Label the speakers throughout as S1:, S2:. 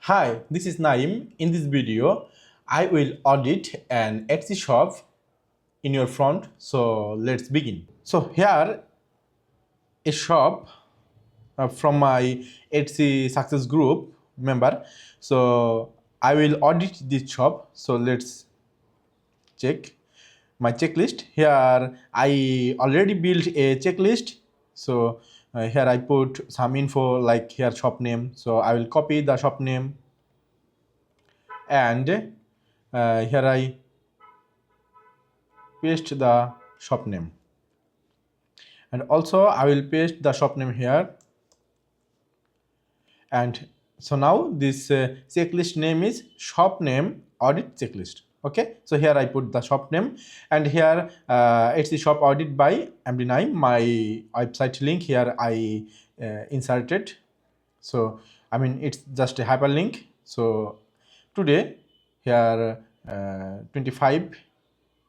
S1: Hi, this is Naim. In this video, I will audit an Etsy shop in your front. So let's begin. So here a shop from my Etsy success group member. So I will audit this shop. So let's check my checklist. Here I already built a checklist. So here I put some info like here shop name. So I will copy the shop name and here I paste the shop name, and also I will paste the shop name here. And so now this checklist name is shop name audit checklist. Okay, so here I put the shop name, and here it's the shop audit by Md Nayem, my website link here I inserted. So I mean it's just a hyperlink. So today here 25,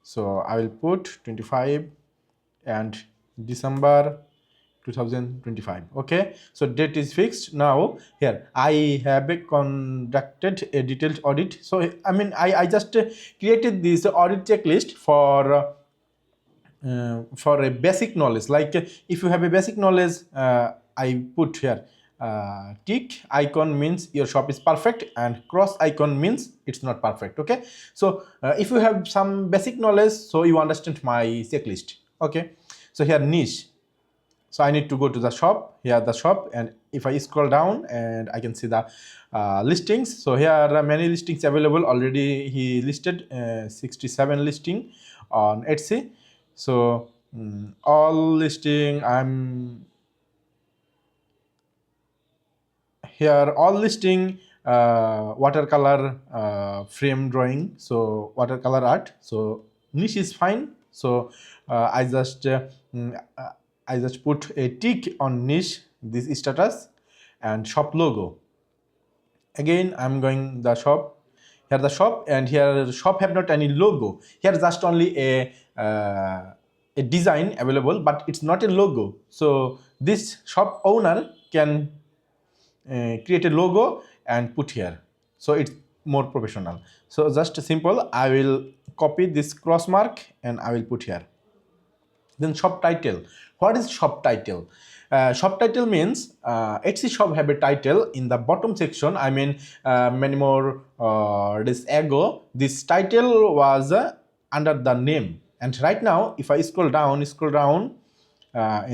S1: so I will put 25 and December 2025. Okay, so date is fixed. Now here I have conducted a detailed audit. So I mean I just created this audit checklist for a basic knowledge. Like if you have a basic knowledge, I put here tick icon means your shop is perfect, and cross icon means it's not perfect. Okay, so if you have some basic knowledge, so you understand my checklist. Okay, so here niche, so I need to go to the shop, here the shop, and if I scroll down and I can see the listings. So here are many listings available already. He listed 67 listing on Etsy. So all listing, I'm here all listing watercolor frame drawing, so watercolor art. So niche is fine. So I just put a tick on niche, this status, and shop logo. Again I'm going the shop, here the shop, and here the shop have not any logo. Here just only a design available, but it's not a logo. So this shop owner can create a logo and put here, so it's more professional. So just simple, I will copy this cross mark and I will put here. Then shop title. What is shop title? Shop title means Etsy shop have a title in the bottom section. I mean many more days ago this title was under the name, and right now if I scroll down in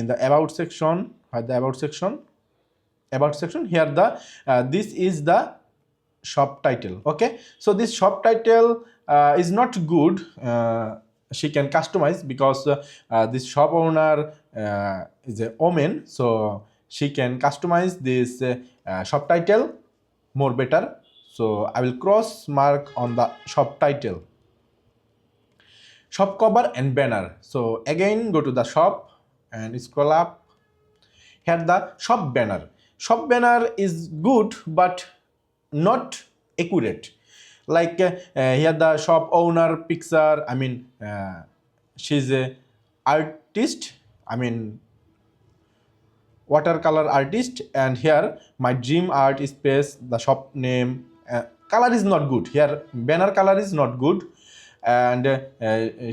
S1: the about section, here the this is the shop title. Okay, so this shop title is not good. She can customize because this shop owner is a woman, so she can customize this shop title more better. So I will cross mark on the shop title. Shop cover and banner. So again go to the shop and scroll up. Here the shop banner. Shop banner is good but not accurate. Like here the shop owner picture, I mean she's a artist, I mean watercolor artist, and here my dream art space, the shop name, color is not good. Here banner color is not good, and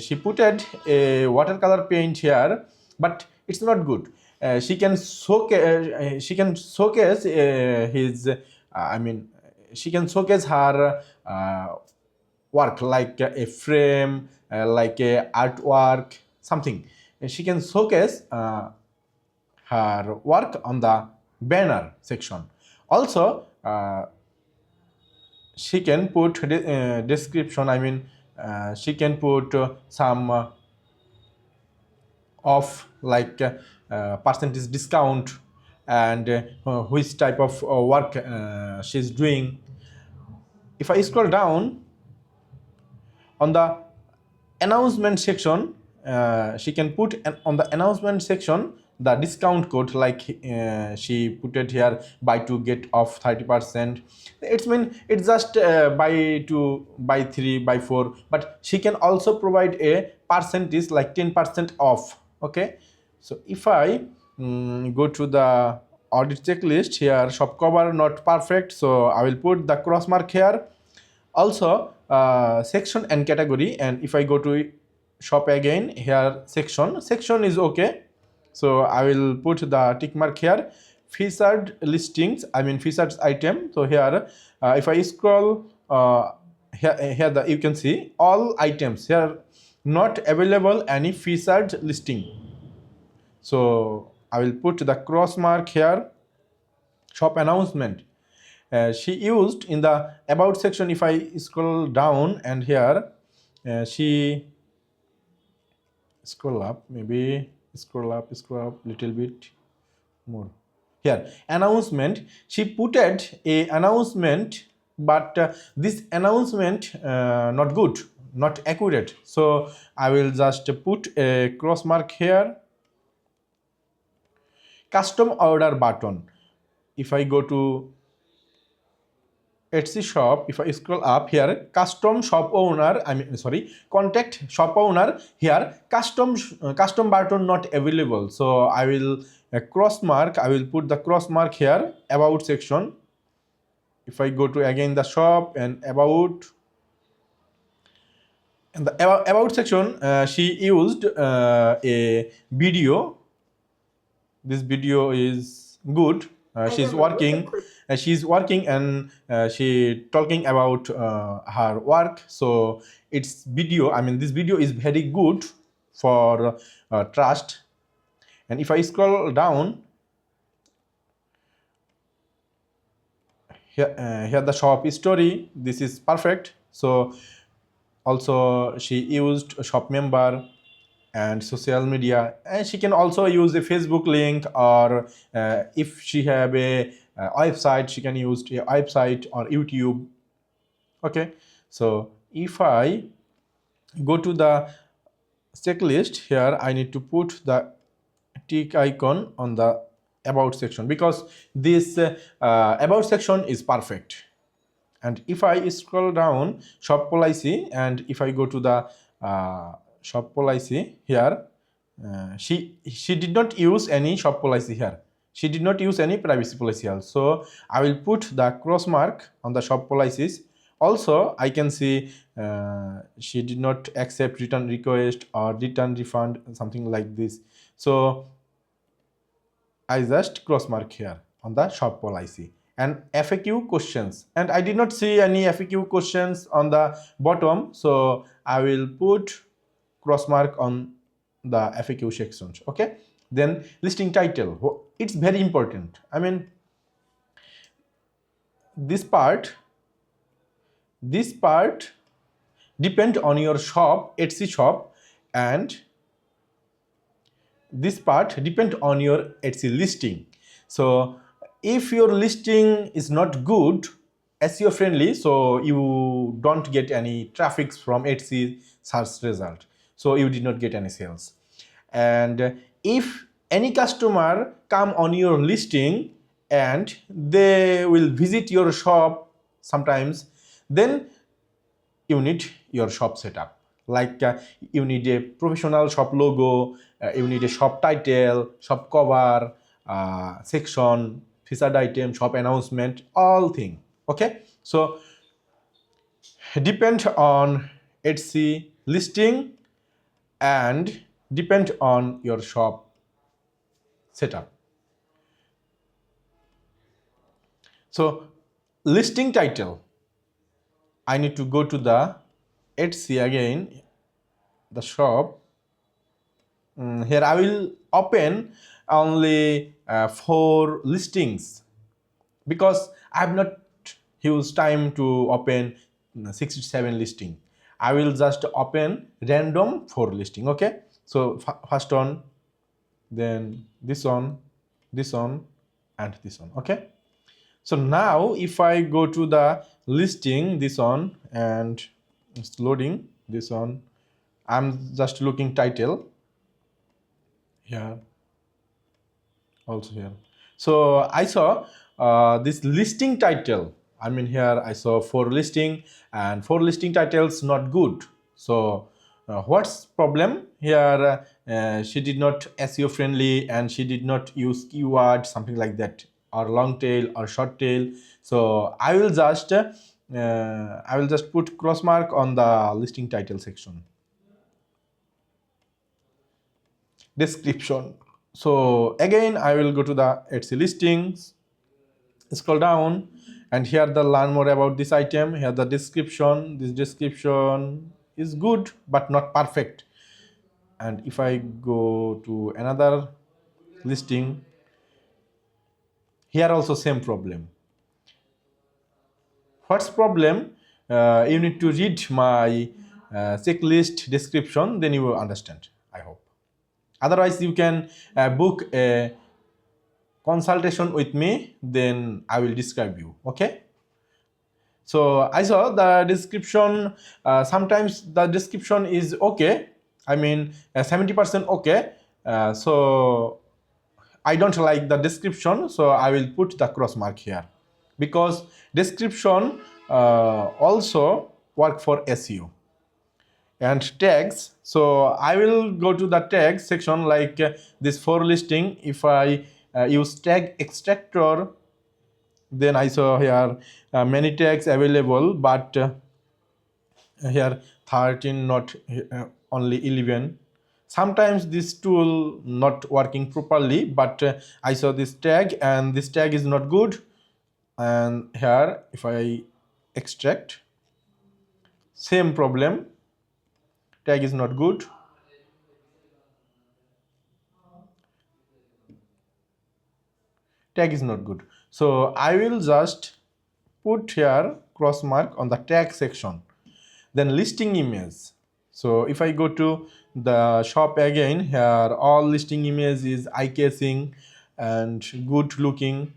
S1: she put a watercolor paint here, but it's not good. She can showcase his I mean she can showcase her work, like a frame, like a artwork, something. She can showcase her work on the banner section. Also she can put description, I mean she can put some off, like percentage discount, and which type of work she's doing. If I scroll down on the announcement section, she can put on the announcement section the discount code, like she put it here, buy 2 get off 30%. It's mean it's just buy 2 buy 3 buy 4, but she can also provide a percentage like 10% off. Okay, so if I go to the audit checklist here, shop cover not perfect, so I will put the cross mark here. Also section and category, and if I go to shop again, here section is okay, so I will put the tick mark here. Featured listings, I mean featured item, so here if I scroll here you can see all items here not available any featured listing, so I will put the cross mark here. Shop announcement, she used in the about section. If I scroll down and here she scroll up, maybe scroll up little bit more. Here announcement, she put a announcement, but this announcement not good, not accurate, so I will just put a cross mark here. Custom order button, if I go to Etsy shop, if I scroll up here, custom shop owner, I mean sorry, contact shop owner, here custom button not available, so I will cross mark, I will put the cross mark here. About section, if I go to again the shop and about, in the about section she used a video. This video is good. She's working and she talking about her work, so it's video, I mean this video is very good for trust. And if I scroll down here the shop story, this is perfect. So also she used a shop member and social media, and she can also use a Facebook link, or if she have a website, she can use a website or YouTube. Okay, so if I go to the checklist, here I need to put the tick icon on the about section, because this about section is perfect. And if I scroll down shop policy, and if I go to the shop policy here, she did not use any shop policy here, she did not use any privacy policy also, so I will put the cross mark on the shop policies. Also I can see she did not accept return request or return refund, something like this, so I just cross mark here on the shop policy. And FAQ questions, and I did not see any FAQ questions on the bottom, so I will put cross mark on the FAQ sections. Okay, then listing title, it's very important, I mean this part depend on your shop, Etsy shop, and this part depend on your Etsy listing. So if your listing is not good, SEO friendly, so you don't get any traffic from Etsy search result, so you did not get any sales. And if any customer come on your listing and they will visit your shop sometimes, then you need your shop setup, like you need a professional shop logo, you need a shop title, shop cover, section, featured item, shop announcement, all thing. Okay, so depend on Etsy listing and depend on your shop setup. So listing title, I need to go to the Etsy again, the shop. Here I will open only 4 listings, because I have not huge time to open 67 listing. I will just open random 4 listing. Okay, so first one, then this one, and this one. Okay, so now if I go to the listing, this one, and it's loading, this one, I'm just looking title here, also here. So I saw this listing title, I mean here I saw 4 listing, and 4 listing titles not good, so what's problem here? She did not SEO friendly and she did not use keyword, something like that, or long tail or short tail. So I will just put cross mark on the listing title section. Description. So again I will go to the Etsy listings, scroll down, and here the learn more about this item. Here the description. This description is good but not perfect. And if I go to another listing, here also same problem. What's problem? You need to read my checklist description, then you will understand, I hope. Otherwise you can book a consultation with me, then I will describe you. Okay, so I saw the description. Sometimes the description is okay, I mean 70% okay. So I don't like the description, so I will put the cross mark here, because description also work for SEO. And tags, so I will go to the tags section, like this for listing. If I use tag extractor, then I saw here many tags available, but here 13, not only 11. Sometimes this tool not working properly, but I saw this tag and this tag is not good. And here if I extract, same problem, tag is not good. Tag is not good. So I will just put here cross mark on the tag section. Then listing image. So if I go to the shop again, here all listing image is eye-catching and good looking.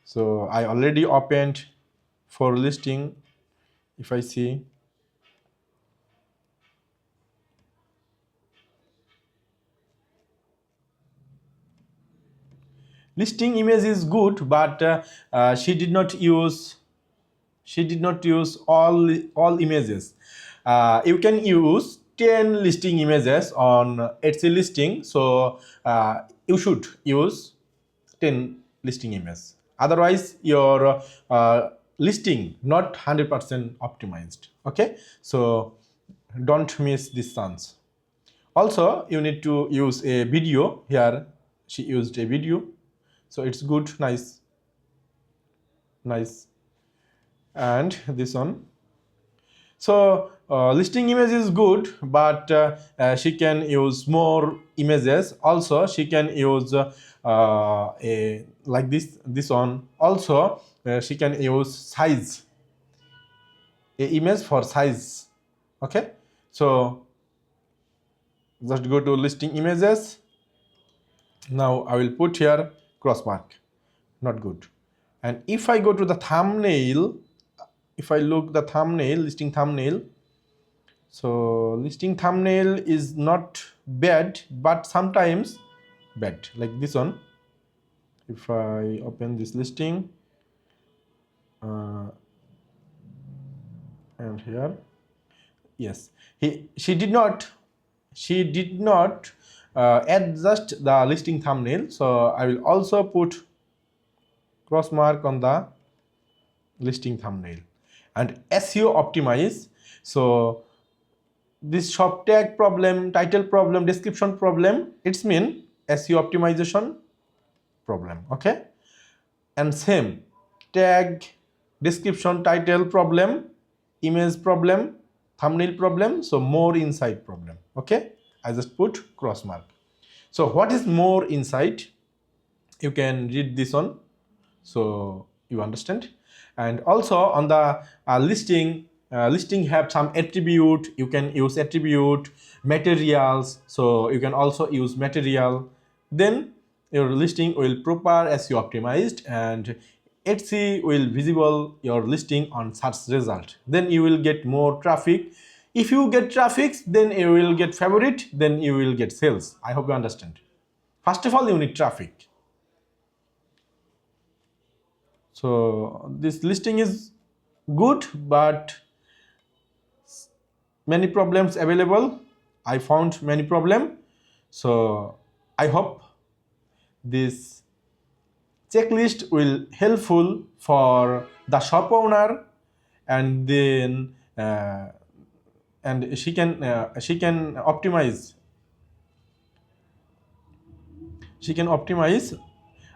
S1: So I already opened for listing. If I see, listing image is good, but she did not use all images. You can use 10 listing images on Etsy listing, so you should use 10 listing images. Otherwise your listing not 100% optimized. Okay, so don't miss this chance. Also you need to use a video. Here she used a video, so it's good, nice. And this one, so listing image is good, but she can use more images. Also she can use a like this one. Also she can use size, a image for size. Okay, so just go to listing images. Now I will put here cross mark, not good. And if I go to the thumbnail, if I look the thumbnail, listing thumbnail, so listing thumbnail is not bad, but sometimes bad, like this one. If I open this listing and here, yes, she did not adjust the listing thumbnail, so I will also put cross mark on the listing thumbnail. And SEO optimize, so this shop tag problem, title problem, description problem, it's mean SEO optimization problem. Okay, and same tag, description, title problem, image problem, thumbnail problem, so more insight problem. Okay, I just put cross mark. So what is more insight? You can read this one, so you understand. And also on the listing have some attribute. You can use attribute, materials, so you can also use material. Then your listing will proper SEO optimized, and Etsy will visible your listing on search result. Then you will get more traffic. If you get traffic, then you will get favorite, then you will get sales. I hope you understand. First of all, you need traffic. So this listing is good, but many problems available. I found many problem. So I hope this checklist will helpful for the shop owner, and then and she can optimize,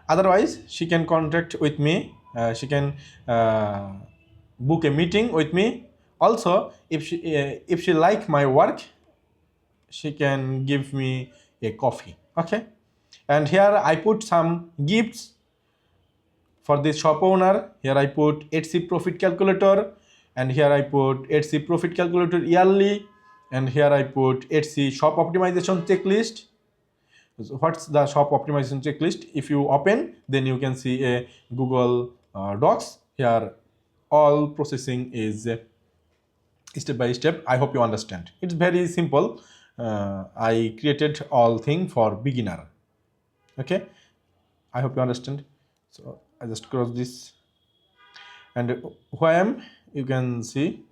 S1: otherwise she can contact with me, she can book a meeting with me. Also, if she like my work, she can give me a coffee. Okay, and here I put some gifts for this shop owner. Here I put Etsy profit calculator, and here I put Etsy profit calculator yearly, and here I put Etsy shop optimization checklist. So what's the shop optimization checklist? If you open, then you can see a Google Docs. Here all processing is step by step. I hope you understand. It's very simple. I created all thing for beginner. Okay, I hope you understand. So I just cross this, and who I am, you can see.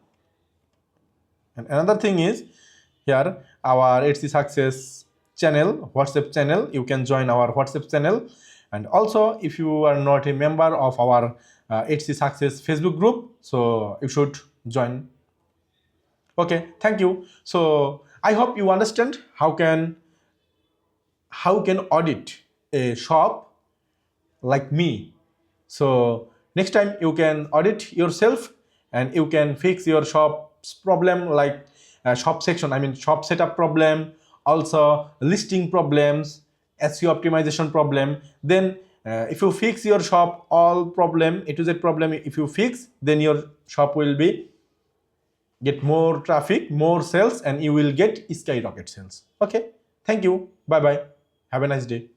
S1: And another thing is, here our Etsy success channel, WhatsApp channel, you can join our WhatsApp channel. And also, if you are not a member of our Etsy success Facebook group, so you should join. Okay, thank you. So I hope you understand how can audit a shop like me. So next time you can audit yourself, and you can fix your shop's problem, like shop section, I mean shop setup problem, also listing problems, SEO optimization problem. Then if you fix your shop all problem, A to Z problem, if you fix, then your shop will be get more traffic, more sales, and you will get skyrocket sales. Okay, thank you, bye bye, have a nice day.